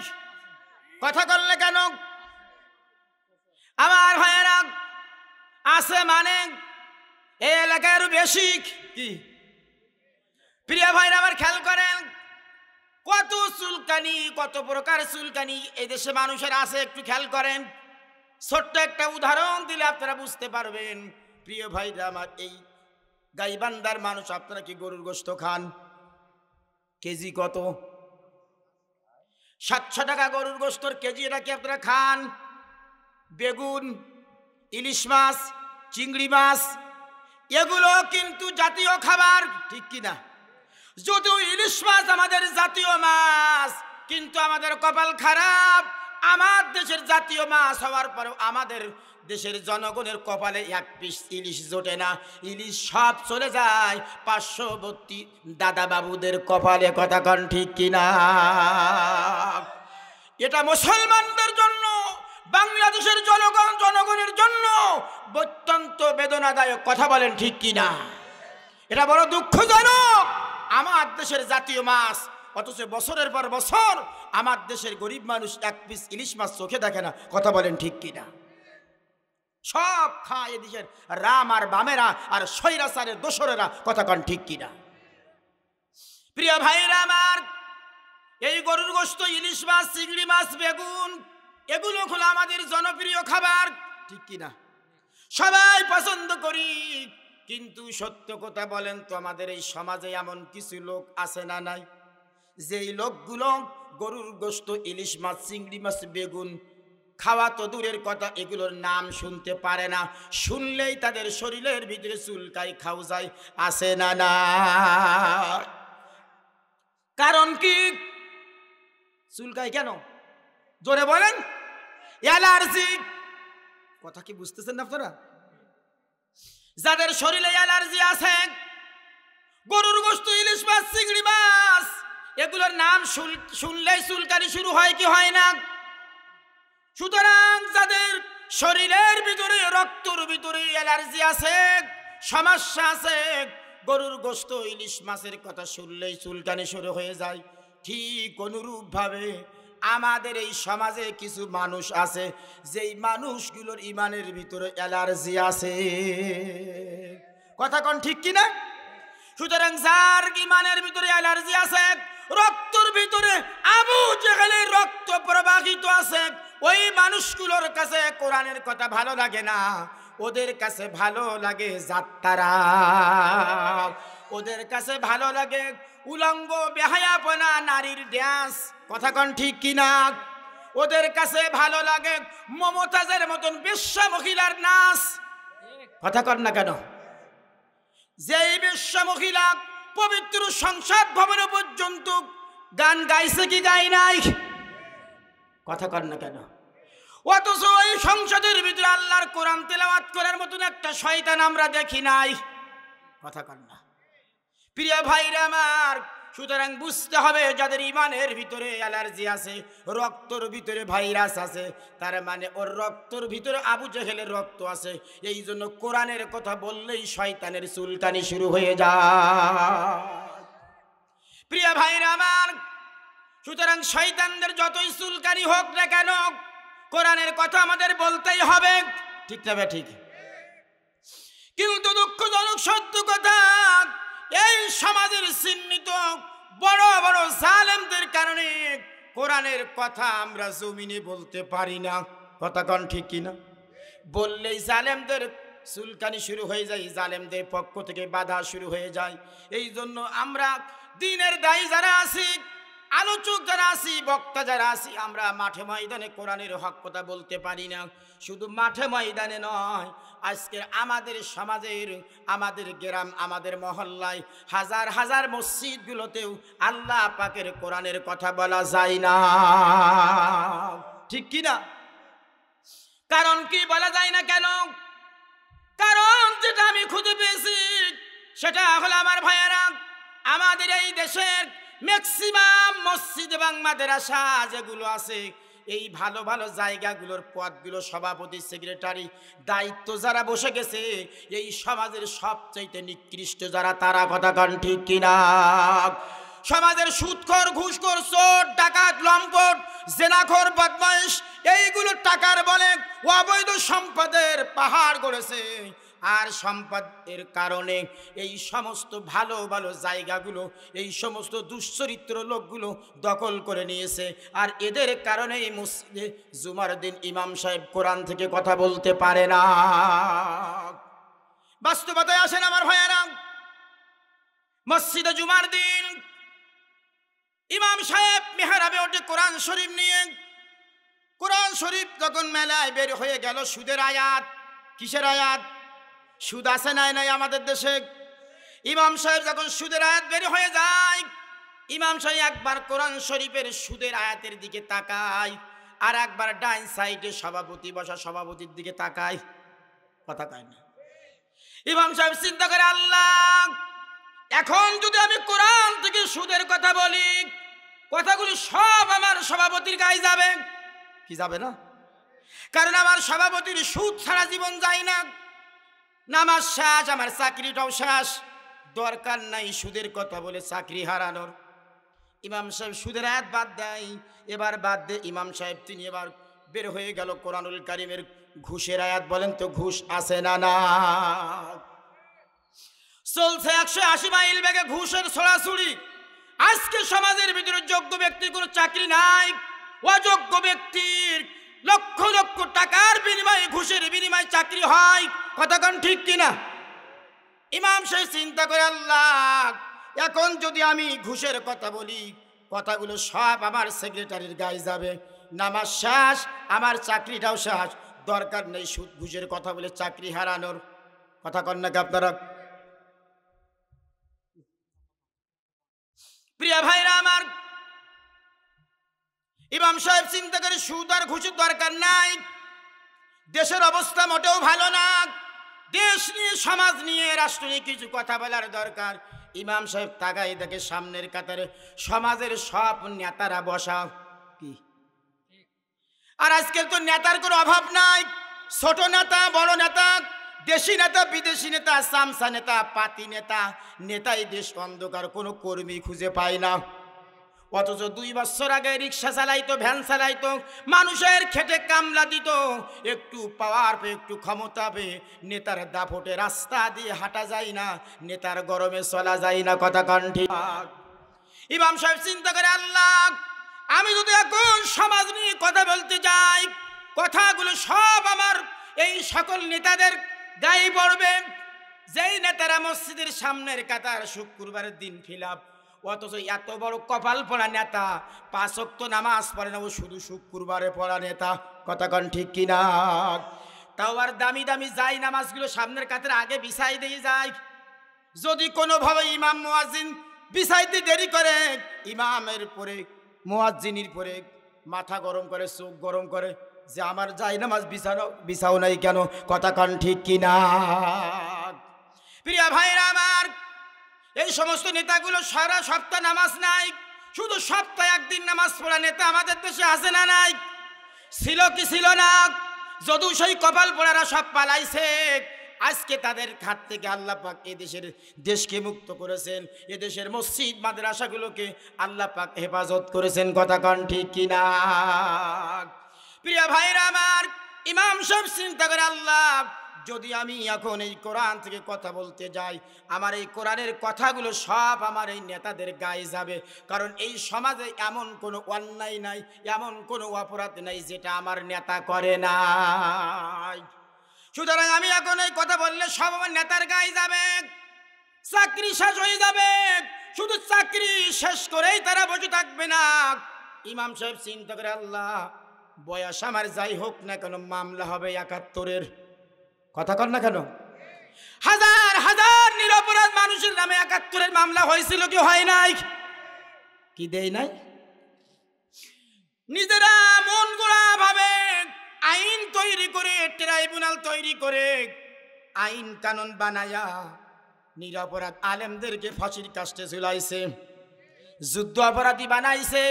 কথা করলে কেন? আমার ভাইয়েরা আছে মানে এই এলাকার বেশি কি প্রিয় ভাইরা আমার খেয়াল করেন, কত চুলকানি, কত প্রকার চুলকানি এই দেশে মানুষের আছে। একটু খেয়াল করেন, ছোট্ট একটা উদাহরণ দিলে আপনারা বুঝতে পারবেন। প্রিয় ভাইরা আমার, এই গাইবান্ধার মানুষ আপনারা কি গরুর গোশত খান? কেজি কত? 700 টাকা গরুর গোশতর কেজি। এটা কি আপনারা খান? বেগুন, ইলিশ মাছ, চিংড়ি মাছ, এগুলো কিন্তু জাতীয় খাবার, ঠিক কিনা? যদিও ইলিশ মাছ আমাদের জাতীয় মাছ, কিন্তু আমাদের কপাল খারাপ। আমার দেশের জাতীয় মাছ হওয়ার পরেও আমাদের দেশের জনগণের কপালে এক পিস ইলিশ জোটে না। ইলিশ সব চলে যায় পার্শ্ববর্তী দাদা বাবুদের কপালে। কথা কন ঠিক কিনা? এটা মুসলমানদের জন্য, বাংলাদেশের জনগণের জন্য অত্যন্ত বেদনাদায়ক। কথা বলেন ঠিক কিনা? এটা বড় দুঃখজনক। আমার দেশের জাতীয় মাছ, অথচ বছরের পর বছর আমার দেশের গরিব মানুষ এক পিস ইলিশ মাছ চোখে দেখে না। কথা বলেন ঠিক কিনা? সব খায় এদেশের রাম আর বামেরা আর স্বৈরাচারের দোসরেরা। কথা কন ঠিক কিনা? প্রিয় ভাইরা আমার, এই গরুর গোশত, ইলিশ মাছ, চিংড়ি মাছ, বেগুন, এগুলো হলো আমাদের জনপ্রিয় খাবার, ঠিক কিনা? সবাই পছন্দ করি। কিন্তু সত্য কথা বলেন তো, আমাদের এই সমাজে এমন কিছু লোক আছে না নাই, যেই লোকগুলো গরুর গোশত, ইলিশ মাছ, চিংড়ি মাছ, বেগুন খাওয়া তো দূরের কথা, এগুলোর নাম শুনতে পারে না। শুনলেই তাদের শরীরের ভিতরে চুলকাই খাও যায়। আছে না না? কারণ কি চুলকাই কেন? জোরে বলেন। অ্যালার্জি। কথা কি বুঝতেছেন না আপনারা? যাদের শরীরে অ্যালার্জি আছে, গরুর গোশত, ইলিশ মাছ, চিংড়ি মাছ এগুলোর নাম শুনলেই চুলকানি শুরু হয় কি হয় না? সুতরাং যাদের শরীরের ভিতরে, রক্তর ভিতরে অ্যালার্জি আছে, সমস্যা আছে, গরুর গোশত, ইলিশ মাছের কথা শুনলেই চুলকানি শুরু হয়ে যায়। ঠিক অনুরূপভাবে আমাদের এই সমাজে কিছু মানুষ আছে, যেই মানুষগুলোর ইমানের ভিতরে অ্যালার্জি আছে। কথা কোন ঠিক কিনা? সুতরাং যার ইমানের ভিতরে অ্যালার্জি আছে, রক্তর ভিতরে আবু জেহেলের রক্ত প্রবাহিত আছে, ওই মানুষগুলোর কাছে কোরআনের কথা ভালো লাগে না। ওদের কাছে ভালো লাগে যাত্রা, ওদের কাছে ভালো লাগে উলঙ্গ বেহায়াপনা নারীর ড্যান্স। কথা কন ঠিক কিনা? ওদের কাছে ভালো লাগে মমতাজের মতন বেশ্যা মহিলার নাচ। কথা কন না কেন? যেই বেশ্যা মহিলা পবিত্র সংসদ ভবনে পর্যন্ত গান গাইছে কি গাই নাই? কথা কন না কেন? অথচ ওই সংসদের ভিতরে আল্লাহর কোরআন তেলাওয়াত করার মতন একটা শয়তান আমরা দেখি নাই। কথা কন না? প্রিয় ভাইরা আমার, সুতরাং বুঝতে হবে, যাদের ইমানের ভিতরে অ্যালার্জি আছে, রক্তর ভিতরে ভাইরাস আছে, তার মানে ওর রক্তর ভিতরে আবু জেহেলের রক্ত আছে। এই জন্য কোরআনের কথা বললেই শয়তানের চুলকানি শুরু হয়ে যায়। প্রিয় ভাইরা আমার, সুতরাং শয়তানদের যতই চুলকানি হোক না কেন, কোরআনের কথা আমাদের বলতেই হবে, ঠিক না বে ঠিক? কিন্তু দুঃখজনক সত্য কথা, এই সমাজের চিহ্নিত বড় বড় জালেমদের কারণে কোরআনের কথা আমরা জমিনে বলতে পারি না। কথা কন ঠিক কিনা? বললেই জালেমদের চুলকানি শুরু হয়ে যায়, জালেমদের পক্ষ থেকে বাধা শুরু হয়ে যায়। এই জন্য আমরা দিনের দায়ী যারা আছি, আলোচক যারা আছি, বক্তা যারা আছি, আমরা মাঠে ময়দানে কোরআনের হক কথা বলতে পারি না। শুধু মাঠে ময়দানে নয়, আজকে আমাদের সমাজের, আমাদের গ্রাম, আমাদের মহল্লায়, হাজার হাজার মসজিদগুলোতেও আল্লাহ পাকের কোরআনের কথা বলা যায় না, ঠিক কি না? কারণ কি বলা যায় না কেন? কারণ যেটা আমি খুঁজে পেয়েছি সেটা হলো আমার ভাইয়েরা, আমাদের এই দেশের ম্যাক্সিমাম মসজিদ এবং মাদ্রাসা যেগুলো আছে, এই ভালো ভালো জায়গাগুলোর পদগুলো, সভাপতি, সেক্রেটারি, দায়িত্ব যারা বসে গেছে, এই সমাজের সবচাইতে নিকৃষ্ট যারা, তারা কথা কন ঠিক কিনা? সমাজের সুদখোর, ঘুষখোর, চোর, ডাকাত, লম্পট, জেনাখোর, বদমাইশ, এইগুলো টাকার বলে অবৈধ সম্পদের পাহাড় গড়েছে। আর সম্পদের কারণে এই সমস্ত ভালো ভালো জায়গাগুলো এই সমস্ত দুশ্চরিত্র লোকগুলো দখল করে নিয়েছে। আর এদের কারণে এই মসজিদে জুমার দিন ইমাম সাহেব কোরআন থেকে কথা বলতে পারে না। বাস্তবতায় আসেন আমার ভাইয়েরা, মসজিদে জুমার দিন ইমাম সাহেব মেহরাবে ওঠে কোরআন শরীফ নিয়ে। কোরআন শরীফ যখন মেলায় বের হয়ে গেল, সুদের আয়াত। কিসের আয়াত? সুদ আছে নাই নাই আমাদের দেশে? ইমাম সাহেব যখন সুদের আয়াত বের হয়ে যায়, ইমাম সাহেব একবার কোরআন শরীফের সুদের আয়াতের দিকে তাকায়, আর একবার ডাইন সাইডে সভাপতি বসা সভাপতির দিকে তাকায়, কথা কয় না। ইমাম সাহেব চিন্তা করে, আল্লাহ, এখন যদি আমি কোরআন থেকে সুদের কথা বলি, কথাগুলো সব আমার সভাপতির গায়ে যাবে। কি যাবে না? কারণ আমার সভাপতির সুদ ছাড়া জীবন যায় না। নামাজ শেষ, আমার চাকরিটাও শেষ, দরকার নাই সুদের কথা বলে চাকরি হারানোর। ইমাম সাহেব সুদের আয়াত বাদ দেয়। এবার বাদ দে ইমাম সাহেব, তিনি এবার বের হয়ে গেল কোরআনুল কারিমের ঘুষের আয়াত। বলেন তো ঘুষ আছে না? না, চলছে 180 মাইল বেগে ঘুষের ছড়াছড়ি। আজকে সমাজের ভিতরে যোগ্য ব্যক্তির কোনো চাকরি নাই, অযোগ্য ব্যক্তির লক্ষ লক্ষ টাকার বিনিময়ে, ঘুষের বিনিময়ে চাকরি হয়। কতক্ষণ ঠিক কিনা? ইমাম সাহেব চিন্তা করে, আল্লাহ, এখন যদি আমি ঘুষের কথা বলি, কথাগুলো সব আমার সেক্রেটারির গায়ে যাবে। নামাজ শেষ, আমার চাকরিটাও শেষ, দরকার নেই সুদ ঘুষের কথা বলে চাকরি হারানোর। কথা কন নাকি আপনারা? প্রিয় ভাইরা আমার, ইমাম সাহেব চিন্তা করে সুদ আর ঘুষের দরকার নাই, দেশের অবস্থা মোটেও ভালো না, দেশ নিয়ে, সমাজ নিয়ে, রাষ্ট্র নিয়ে কিছু কথা বলার দরকার। ইমাম সাহেব তাকাই দেখে সামনের কাতারে সমাজের সব নেতারা বসা। কি? আর আজকাল তো নেতার কোনো অভাব নাই, ছোট নেতা, বড় নেতা, দেশি নেতা, বিদেশি নেতা, সামসা নেতা, পাতি নেতা, নেতাই দেশ অন্ধকার, কোনো কর্মী খুঁজে পায় না। অথচ 2 বছর আগে রিক্সা চালাইতো, ভ্যান চালাইতো, মানুষের খেটে কামলা দিত, একটু পাওয়ার পেয়ে, একটু ক্ষমতা পেয়ে নেতার দাপটে রাস্তা দিয়ে হাঁটা যায় না, নেতার গরমে চলা যায় না। কথা কণ্ঠী। ইমাম সাহেব চিন্তা করে, আল্লাহ, আমি যদি এখন সমাজ নিয়ে কথা বলতে যাই, কথাগুলো সব আমার এই সকল নেতাদের গায়ে পড়বে। যেই নেতারা মসজিদের সামনের কাতার, শুক্রবারের দিন খিলাফ, অথচ এত বড় কপাল পড়া নেতা, 5 ওয়াক্ত নামাজ পড়ে না, ও শুধু শুক্রবারে পড়া নেতা। কথা কন ঠিক কিনা? তাও আর দামি দামি যাই নামাজগুলো সামনের কাতারে আগে বিছাই দিয়ে যায়। যদি কোনোভাবে ইমাম মুয়াজ্জিন বিছাইতে দেরি করে, ইমামের পরে, মুয়াজ্জিনের পরে মাথা গরম করে, চোখ গরম করে, যে আমার যাই নামাজ বিছাও নাই কেন? কথা কন ঠিক কিনা? প্রিয় ভাইরা আমার, এই সমস্ত নেতাগুলো সারা সপ্তাহ নামাজ নাই, শুধু সপ্তাহে একদিন নামাজ পড়া নেতা আমাদের দেশে আছে না নাই? ছিল কি ছিল না? যদু সেই কপাল পড়ারা সব পালাইছে। আজকে তাদের হাত থেকে আল্লাহ পাক দেশকে মুক্ত করেছেন, এদেশের মসজিদ মাদ্রাসাগুলোকে আল্লাহ পাক হেফাজত করেছেন। কথা কন ঠিক কিনা? প্রিয় ভাইরা আমার, ইমাম সাহেব চিন্তা করে, আল্লাহ, যদি আমি এখন এই কোরআন থেকে কথা বলতে যাই, আমার এই কোরআনের কথাগুলো সব আমার এই নেতাদের গায়ে যাবে। কারণ এই সমাজে এমন কোনো অন্যায় নাই, এমন কোনো অপরাধ নাই যেটা আমার নেতা করে নাই। সুতরাং আমি এখন এই কথা বললে সব আমার নেতার গায়ে যাবে। চাকরি শেষ হয়ে যাবে, শুধু চাকরি শেষ করেই তারা বসে থাকবে না। ইমাম সাহেব চিন্তা করে, আল্লাহ বয়স আমার যাই হোক না কেন, মামলা হবে ৭১-এর। কথা কর না কেন? হাজার হাজার নিরপরাধ মানুষের নামে ৭১-এর মামলা হয়েছিল কি হয় নাই? কি দেয় নাই? নিজেরা মন গড়া ভাবে আইন তৈরি করে, ট্রাইব্যুনাল তৈরি করে, আইন কানুন বানায়া নিরপরাধ আলেমদেরকে ফাঁসির কাস্টে ঝুলাইছে, যুদ্ধ অপরাধী বানাইছে,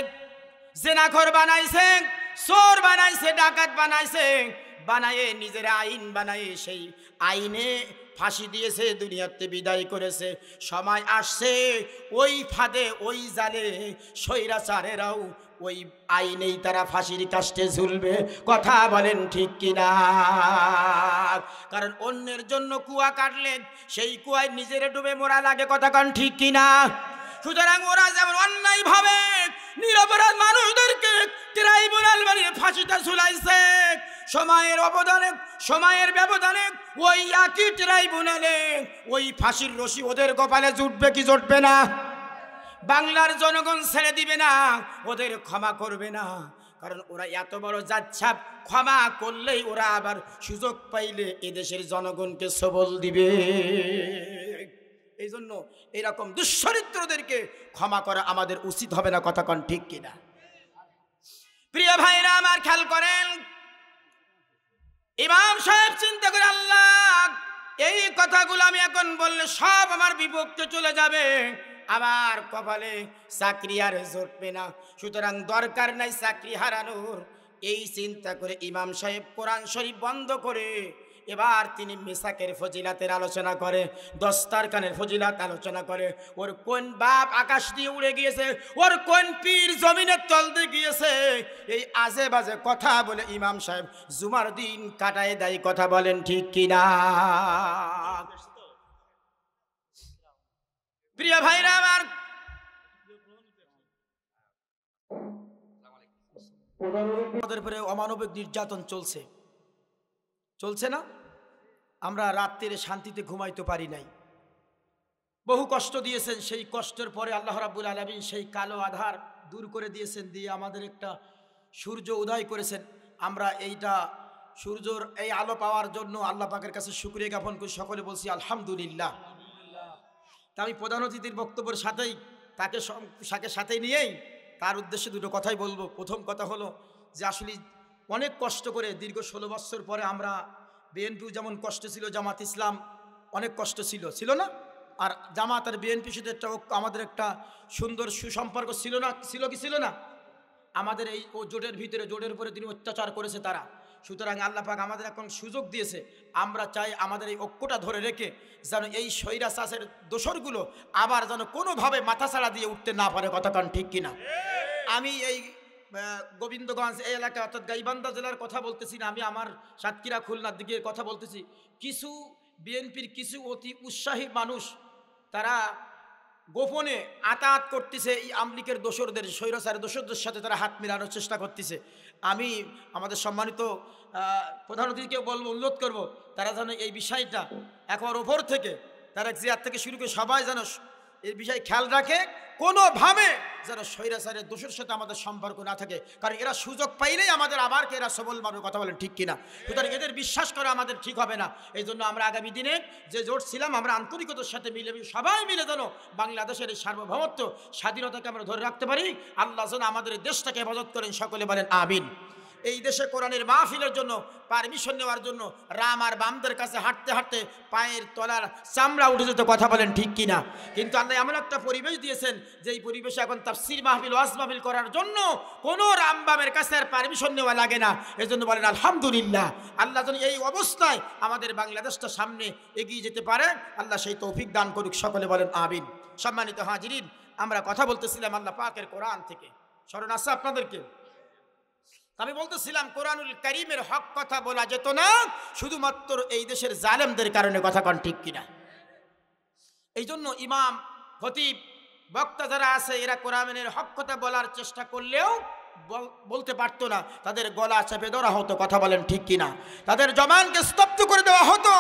জেনাখোর বানাইছে, চোর বানাইছে, ডাকাত বানাইছে, বানায়ে নিজেরা আইন বানায়ে সেই আইনে ফাঁসি দিয়েছে, দুনিয়াতে বিদায় করেছে। সময় আসছে ওই ফাঁদে, ওই জালে স্বৈরাচারেরাও ওই আইনেই তারা ফাঁসির কাস্টে ঝুলবে। কথা বলেন ঠিক কিনা? কারণ অন্যের জন্য কুয়া কাটলে সেই কুয়ায় নিজেরা ডুবে মরা লাগে। কথা কন ঠিক কিনা? সুতরাং ওরা যেমন অন্যায় ভাবে নিরপরাধ মানুষদেরকে ট্রাইব্যুনাল বানিয়ে ফাঁসিতে ঝুলাইছে, সময়ের অবদানে, সময়ের ব্যবধানে ওই একই ট্রাইব্যুনালে ওই ফাঁসির রশি ওদের কপালে জুটবে কি জুটবে না? বাংলার জনগণ ছেড়ে দিবে না, ওদের ক্ষমা করবে না। কারণ ওরা এত বড় জাচ্ছাপ, ক্ষমা করলেই ওরা আবার সুযোগ পাইলে এদেশের জনগণকে সবল দিবে। এই জন্য এরকম দুশ্চরিত্রদেরকে ক্ষমা করা আমাদের উচিত হবে না। কথা কন ঠিক কিনা? প্রিয় ভাইরা আমার, খেয়াল করেন, ইমাম সাহেব চিন্তা করে, আল্লাহ এই কথাগুলো আমি এখন বললে সব আমার বিপক্ষে চলে যাবে, আমার কপালে চাকরি আর জুটবে না, সুতরাং দরকার নাই চাকরি হারানোর। এই চিন্তা করে ইমাম সাহেব কোরআন শরীফ বন্ধ করে এবার তিনি মিসাকের ফজিলাতের আলোচনা করে, দস্তারখানের ফজিলাত আলোচনা করে। ওর কোন বাপ আকাশ দিয়ে উড়ে গিয়েছে, ওর কোন পীর জমিনের তল দিয়ে গিয়েছে, এই আজে বাজে কথা বলে ইমাম সাহেব জুমার দিন কাটায় দেয়। কথা বলেন ঠিক কিনা? প্রিয় ভাইরা আমার, আমাদের উপরে অমানবিক নির্যাতন চলছে, চলছে না? আমরা রাত্রিরে শান্তিতে ঘুমাইতে পারি নাই, বহু কষ্ট দিয়েছেন। সেই কষ্টের পরে আল্লাহ রাব্বুল আলামিন সেই কালো আধার দূর করে দিয়েছেন, দিয়ে আমাদের একটা সূর্য উদয় করেছেন। আমরা এইটা সূর্যর এই আলো পাওয়ার জন্য আল্লাহ পাকের কাছে শুকরিয়া জ্ঞাপন করি, সকলে বলছি আলহামদুলিল্লাহ। তা আমি প্রধান অতিথির বক্তব্যের তাকে সাথে নিয়েই তার উদ্দেশ্যে দুটো কথাই বলবো। প্রথম কথা হলো যে আসলে অনেক কষ্ট করে দীর্ঘ 16 বছর পরে আমরা, বিএনপি যেমন কষ্ট ছিল, জামাত ইসলাম অনেক কষ্ট ছিল না? আর জামাত আর বিএনপির সাথে আমাদের একটা সুন্দর সুসম্পর্ক ছিল না? ছিল না? আমাদের এই জোটের ভিতরে, জোটের উপরে তিনি অত্যাচার করেছে তারা। সুতরাং আল্লাহ পাক আমাদের এখন সুযোগ দিয়েছে, আমরা চাই আমাদের এই ঐক্যটা ধরে রেখে যেন এই স্বৈরাচারের দোসরগুলো আবার যেন কোনোভাবে মাথাছাড়া দিয়ে উঠতে না পারে। কথা কান ঠিক কিনা? আমি এই গোবিন্দগঞ্জ এই এলাকা অর্থাৎ গাইবান্ধা জেলার কথা বলতেছি না, আমি আমার সাতক্ষীরা খুলনার দিকে কথা বলতেছি। কিছু বিএনপির কিছু অতি উৎসাহী মানুষ তারা গোপনে আতাত করতেছে এই আমলিকের দোসরদের, স্বৈরাচারের দোসরদের সাথে তারা হাত মিলানোর চেষ্টা করতেছে। আমি আমাদের সম্মানিত প্রধান অতিথিকে বলবো, অনুরোধ করব, তারা যেন এই বিষয়টা একবার ওপর থেকে, তারা জিয়ার থেকে শুরু করে সবাই যেন এই বিষয়ে খেয়াল রাখে, কোনোভাবে যেন স্বৈরাচারের দোষের সাথে আমাদের সম্পর্ক না থাকে। কারণ এরা সুযোগ পাইলেই আমাদের আবারকে এরা সবল মারবে। কথা বলেন ঠিক কিনা? সুতরাং এদের বিশ্বাস করা আমাদের ঠিক হবে না। এই জন্য আমরা আগামী দিনে যে জোট ছিলাম, আমরা আন্তরিকতার সাথে মিলে সবাই মিলে যেন বাংলাদেশের এই সার্বভৌমত্ব, স্বাধীনতাকে আমরা ধরে রাখতে পারি। আল্লাহ যেন আমাদের দেশটাকে হেফাজত করেন, সকলে বলেন আমিন। এই দেশে কোরআনের মাহফিলের জন্য পারমিশন নেওয়ার জন্য রাম আর বামদের কাছে হাঁটতে হাঁটতে পায়ের তলার চামড়া উঠে যেত। কথা বলেন ঠিক কিনা? কিন্তু আল্লাহ এমন একটা পরিবেশ দিয়েছেন যে এই পরিবেশে এখন তাফসীর মাহফিল, ওয়াজ মাহফিল করার জন্য কোনো রাম বামের কাছে আর পারমিশন নেওয়া লাগে না। এই জন্য বলেন আলহামদুলিল্লাহ। আল্লাহ যেন এই অবস্থায় আমাদের বাংলাদেশটা সামনে এগিয়ে যেতে পারে, আল্লাহ সেই তৌফিক দান করুক, সকলে বলেন আমিন। সম্মানিত হাজিরিন, আমরা কথা বলতেছিলাম আল্লাহ পাকের কোরআন থেকে, স্মরণ আছে আপনাদেরকে? আমি বলতেছিলাম কোরআনুল কারীমের হক কথা বলা যেত না শুধুমাত্র এই দেশের জালেমদের কারণে। কথা কন ঠিক কিনা? এই জন্য ইমাম, খতিব, বক্তা যারা আছে এরা কোরআনের হক কথা বলার চেষ্টা করলেও বলতে পারতো না, তাদের গলা চেপে ধরা হতো। কথা বলেন ঠিক কিনা? তাদের জবানকে স্তব্ধ করে দেওয়া হতো,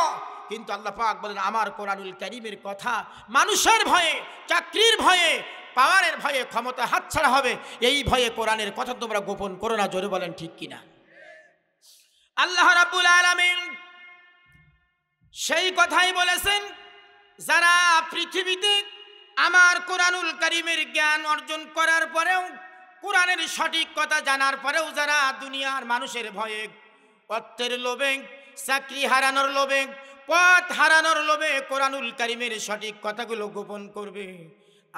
কিন্তু আল্লাহ পাক বলেন আমার কোরআনুল কারীমের কথা মানুষের ভয়ে, চাকরির ভয়ে, পাওয়ারের ভয়ে, ক্ষমতা হাতছাড়া হবে এই ভয়ে কোরআনের কথা তোমরা গোপন করো না। জোরে বলেন ঠিক কিনা? আল্লাহ রাব্বুল আলামিন সেই কথাই বলেছেন, যারা পৃথিবীতে আমার কোরআনুল কারীমের জ্ঞান অর্জন করার পরেও, কোরআনের সঠিক কথা জানার পরেও যারা দুনিয়ার মানুষের ভয়ে, অর্থের লোভে, চাকরি হারানোর লোভে, পথ হারানোর লোভে কোরআনুল কারীমের সঠিক কথাগুলো গোপন করবে,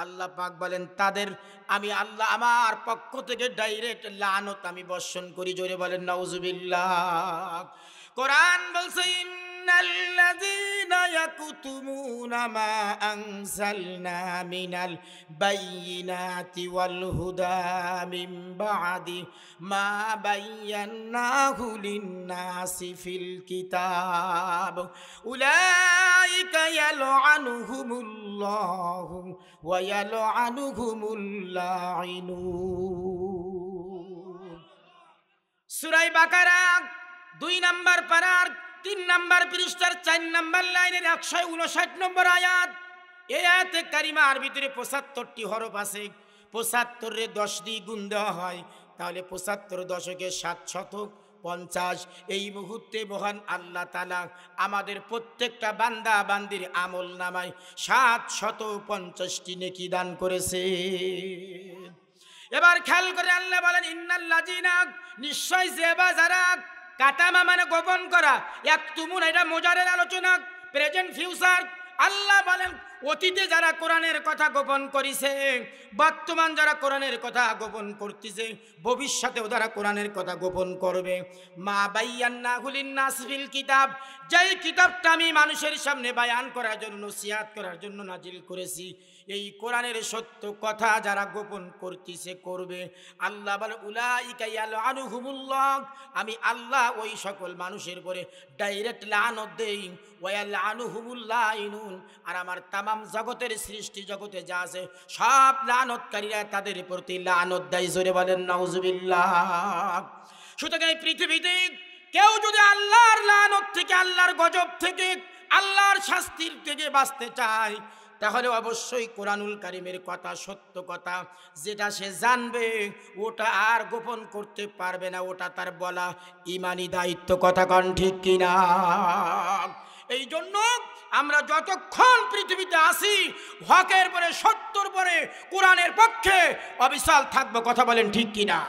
আল্লাহ পাক বলেন তাদের আমি আল্লাহ আমার পক্ষ থেকে ডাইরেক্ট লানত আমি বর্ষণ করি। জোরে বলেন নাউজুবিল্লাহ। কোরআন বলছে ইন্নাল্লাযীনা ইয়াকতুমুনা মা আনজালনা মিনাল বাইয়িনাতি ওয়াল হুদা মিন বা'দি মা বায়্যানাহু লিন-নাসি ফিল কিতাব উলাইকা ইয়ালআনুহুমুল্লাহু ওয়া ইয়ালআনুহুমুল লাঈনুন। সূরা বাকারা 2 নম্বর পারার 3 নম্বর পৃষ্ঠার 4 নম্বর লাইনের 159 নম্বর আয়াত। এই আয়াতে কারিমার ভিতরে 75টি হরফ আছে। 75 রে 10 দিয়ে গুণ দেওয়া হয়, তাহলে 75 দশকে 750। এই মুহূর্তে মহান আল্লাহ তাআলা আমাদের প্রত্যেকটা বান্দা বান্দির আমল নামায় 750টি নেকি দান করেছে। এবার খেয়াল করে আল্লাহ বলেন ইন্নাল্লাযীনা, নিশ্চয় যে বা যারা, কাতামা মানে গোপন করা, ইয়াকতুমুন এটা মুজারের আলোচনা, প্রেজেন্ট ফিউচার। আল্লাহ বলেন অতীতে যারা কোরআনের কথা গোপন করেছে, বর্তমান যারা কোরআনের কথা গোপন করতেছে, ভবিষ্যতেও যারা কোরআনের কথা গোপন করবে। মা বায়্যানাহু লিন-নাসি ফিল কিতাব, যেই কিতাবটা আমি মানুষের সামনে বায়ান করার জন্য, নসিহত করার জন্য নাজিল করেছি, এই কোরআনের সত্য কথা যারা গোপন করতেছে, করবে, আল্লাহ বলে উলাইকা ইয়ালআনুহুমুল্লাহ, আমি আল্লাহ ওই সকল মানুষের উপরে ডাইরেক্ট লানত দেই, ওয়া ইয়ালআনুহুমুল লাঈনুন, আর আমার তামাম জগতের সৃষ্টি জগতে যা আছে সব লানতকারীরা তাদের প্রতি লানত দেয়। জোরে বলেন নাউজুবিল্লাহ। সুতরাং এই পৃথিবীতে কেউ যদি আল্লাহর লানত থেকে, আল্লাহর গজব থেকে, আল্লাহর শাস্তির থেকে বাঁচতে চায়, তাহলে অবশ্যই কোরআনুল কারীমের কথা, সত্য কথা যেটা সে জানবে ওটা আর গোপন করতে পারবে না, ওটা তার বলা ইমানি দায়িত্ব। কথা কন ঠিক কিনা? এই জন্য আমরা যতক্ষণ পৃথিবীতে আসি হকের পরে, সত্যর পরে, কোরআনের পক্ষে অবিচল থাকবো। কথা বলেন ঠিক কিনা?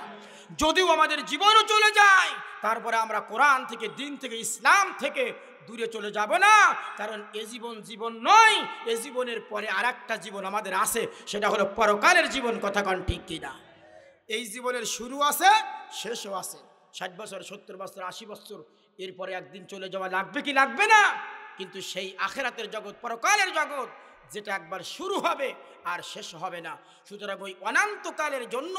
যদিও আমাদের জীবনও চলে যায়, তারপরে আমরা কোরআন থেকে, দিন থেকে, ইসলাম থেকে দূরে চলে যাব না, কারণ এ জীবন জীবন নয়, এ জীবনের পরে আর একটা জীবন আমাদের আছে, সেটা হলো পরকালের জীবন। কথা কন ঠিক কিনা? এই জীবনের শুরু আছে, শেষও আছে। 60 বছর, 70 বছর, 80 বছর, এরপরে একদিন চলে যাওয়া লাগবে কি লাগবে না? কিন্তু সেই আখিরাতের জগৎ, পরকালের জগৎ, যেটা একবার শুরু হবে আর শেষ হবে না। সুতরাং ওই অনন্তকালের জন্য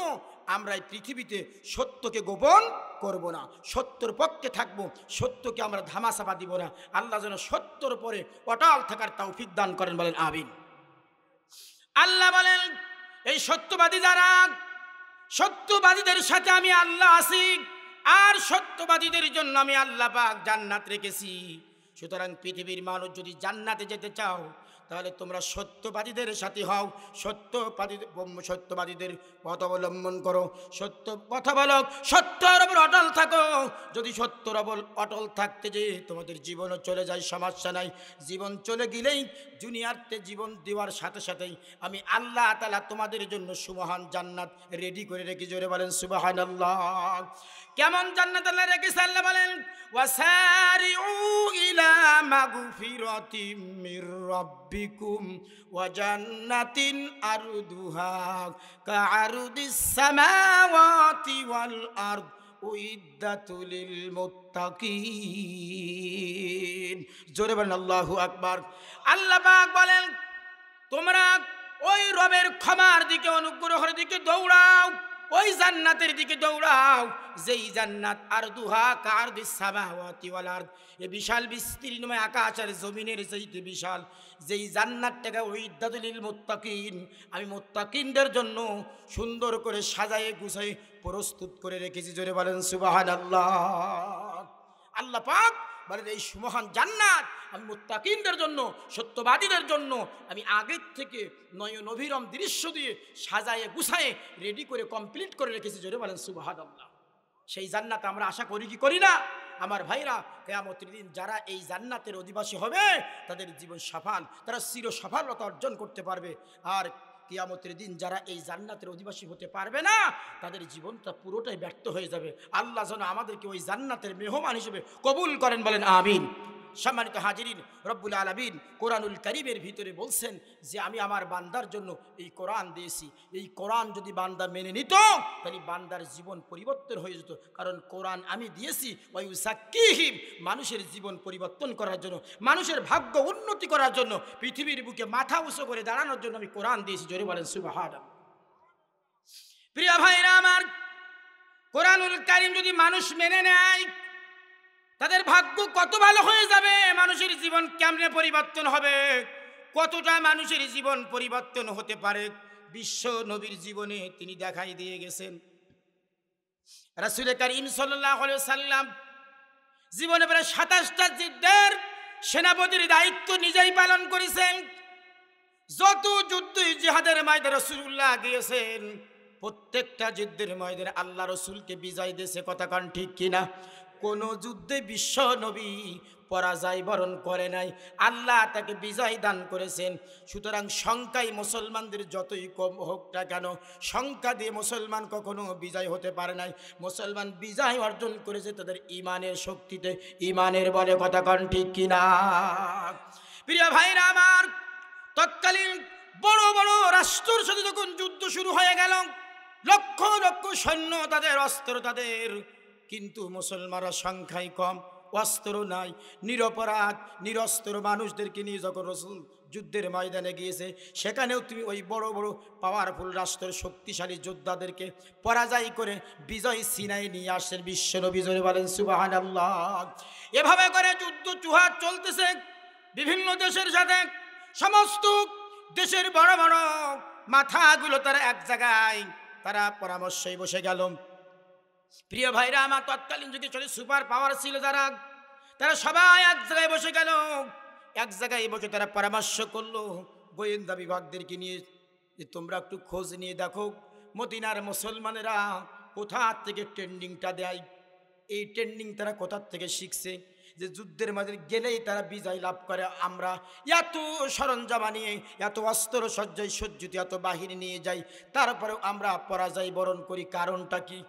আমরা এই পৃথিবীতে সত্যকে গোপন করব না, সত্যর পক্ষে থাকবো, সত্যকে আমরা ধামাচাপা দিব না। আল্লাহ যেন সত্যর পরে অটল থাকার তৌফিক দান করেন, বলেন আমিন। আল্লাহ বলেন এই সত্যবাদী যারা, সত্যবাদীদের সাথে আমি আল্লাহ আছি, আর সত্যবাদীদের জন্য আমি আল্লাহ পাক জান্নাত রেখেছি। সুতরাং পৃথিবীর মানুষ যদি জান্নাতে যেতে চাও, তাহলে তোমরা সত্যবাদীদের সাথে হও, সত্যবাদীদের পথ অবলম্বন করো, সত্য কথা বলো, সত্যর ওপর অটল থাকো। যদি সত্যর ওপর অটল থাকতে যে তোমাদের জীবনও চলে যায়, সমস্যা নাই। জীবন চলে গেলেই দুনিয়াতে জীবন দেওয়ার সাথে সাথেই আমি আল্লাহ তাআলা তোমাদের জন্য সুমহান জান্নাত রেডি করে রেখে। জোরে বলেন সুবহানাল্লাহ। কেমন জান্নাত আল্লাহ রেখেছে? আল্লাহ বলেন ওয়াসারিউ ইলা মাগফিরাতিম মির রাব্বিকুম ওয়া জান্নাতিন আরদুহা কাআরদিস সামাওয়াতি ওয়াল আরদ উইদ্দাতুল লিল মুত্তাকিন। জোরে বলেন আল্লাহু আকবার। আল্লাহ পাক বলেন তোমরা ওই রবের ক্ষমার দিকে, অনুগ্রহের দিকে দৌড়াও, ওই জান্নাতের দিকে দৌড়াও, যেই জান্নাত আরদুহা কারদিস সামাওয়াতি ওয়াল আরদ, এই বিশাল বিস্তীর্ণময় আকাশ আর জমিনের চাইতে বিশাল, যেই জান্নাতটাকে উইদ্দাতুল লিল মুত্তাকিন, আমি মুত্তাকিনদের জন্য সুন্দর করে সাজায়ে গুছায়ে প্রস্তুত করে রেখেছি। জোরে বলেন সুবহানাল্লাহ। আল্লাহ পাক বলেন এই সুমহান জান্নাত আমি মুত্তাকিনদের জন্য, সত্যবাদীদের জন্য আমি আগের থেকে নয়ন অভিরম দৃশ্য দিয়ে সাজায়ে গুছায়ে রেডি করে কমপ্লিট করে রেখেছি। জোরে বলেন সুবহানাল্লাহ। সেই জান্নাত আমরা আশা করি কি করি না? আমার ভাইরা, কিয়ামতের দিন যারা এই জান্নাতের অধিবাসী হবে তাদের জীবন সফল, তারা চির সফলতা অর্জন করতে পারবে। আর কিয়ামতের দিন যারা এই জান্নাতের অধিবাসী হতে পারবে না তাদের জীবনটা পুরোটাই ব্যর্থ হয়ে যাবে। আল্লাহ যেন আমাদেরকে ওই জান্নাতের মেহমান হিসেবে কবুল করেন, বলেন আমিন। সম্মানিত হাজিরিন, রব্বুল আলামিন কোরআনুল কারীমের ভিতরে বলছেন যে আমি আমার বান্দার জন্য এই কোরআন দিয়েছি। এই কোরআন যদি বান্দা মেনে নিত তাহলে বান্দার জীবন পরিবর্তন হয়ে যেত। কারণ কোরআন আমি দিয়েছি ওয়ায়ুসাক্কিহিম, মানুষের জীবন পরিবর্তন করার জন্য, মানুষের ভাগ্য উন্নতি করার জন্য, পৃথিবীর বুকে মাথা উঁচু করে দাঁড়ানোর জন্য আমি কোরআন দিয়েছি। জোরে বলেন সুবহানাল্লাহ। প্রিয় ভাইরা আমার, কোরআনুল কারীম যদি মানুষ মেনে নেয় তাদের ভাগ্য কত ভালো হয়ে যাবে, মানুষের জীবন কেমনে পরিবর্তন হবে, কতটা মানুষের জীবন পরিবর্তন হতে পারে বিশ্ব নবীর জীবনে তিনি দেখাই দিয়ে গেছেন। রাসূল করিম সাল্লাল্লাহু আলাইহি ওয়াসাল্লাম জীবনে প্রায় ২৭টা যুদ্ধের সেনাপতির দায়িত্ব নিজেই পালন করেছেন। যত যুদ্ধ জিহাদের ময়দানে রাসূলুল্লাহ গিয়েছেন প্রত্যেকটা যুদ্ধের ময়দানে আল্লাহ রাসূলকে বিজয় দিয়েছে। কথা কান ঠিক কিনা? কোন যুদ্ধে বিশ্ব নবী পরাজয় বরণ করে নাই, আল্লাহ তাকে বিজয় দান করেছেন। সুতরাং সংখ্যায় মুসলমানদের যতই কম হোক না কেন, সংখ্যা দিয়ে মুসলমান কখনো বিজয় হতে পারে নাই। মুসলমান বিজয় অর্জন করেছে তাদের ইমানের শক্তিতে, ইমানের বলে। কথা কন ঠিক কিনা? প্রিয় ভাইরা আমার, তৎকালীন বড় বড় রাষ্ট্রের সাথে যখন যুদ্ধ শুরু হয়ে গেল, লক্ষ লক্ষ সৈন্য তাদের, অস্ত্র তাদের, কিন্তু মুসলমানরা সংখ্যায় কম, অস্ত্র নাই, নিরপরাধ নিরস্ত্র মানুষদেরকে নিয়ে যখন রাসূল যুদ্ধের ময়দানে গিয়েছে সেখানেও তুমি ওই বড় বড় পাওয়ারফুল রাষ্ট্রের শক্তিশালী যোদ্ধাদেরকে পরাজয় করে বিজয় সিনাই নিয়ে আসছেন বিশ্বনবী। জোরে বলেন সুবহানাল্লাহ। এভাবে করে যুদ্ধ চুহার চলতেছে বিভিন্ন দেশের সাথে। সমস্ত দেশের বড় বড় মাথাগুলো তারা এক জায়গায় তারা পরামর্শে বসে গেল। প্রিয় ভাইরা আমার, তৎকালীন যুগে চলে সুপার পাওয়ার ছিল যারা, তারা সবাই এক জায়গায় বসে গেল। এক জায়গায় বসে তারা পরামর্শ করলো গোয়েন্দা বিভাগদেরকে নিয়ে যে তোমরা একটু খোঁজ নিয়ে দেখো মদিনার মুসলমানেরা কোথা থেকে ট্রেন্ডিংটা দেয়, এই ট্রেন্ডিং তারা কোথা থেকে শিখছে যে যুদ্ধের মাঝে গেলেই তারা বিজয় লাভ করে। আমরা এত সরঞ্জাম নিয়ে, এত অস্ত্র সজ্জায় সজ্জিত, এত বাহিনী নিয়ে যাই, তারপরেও আমরা পরাজয় বরণ করি। কারণটা কি?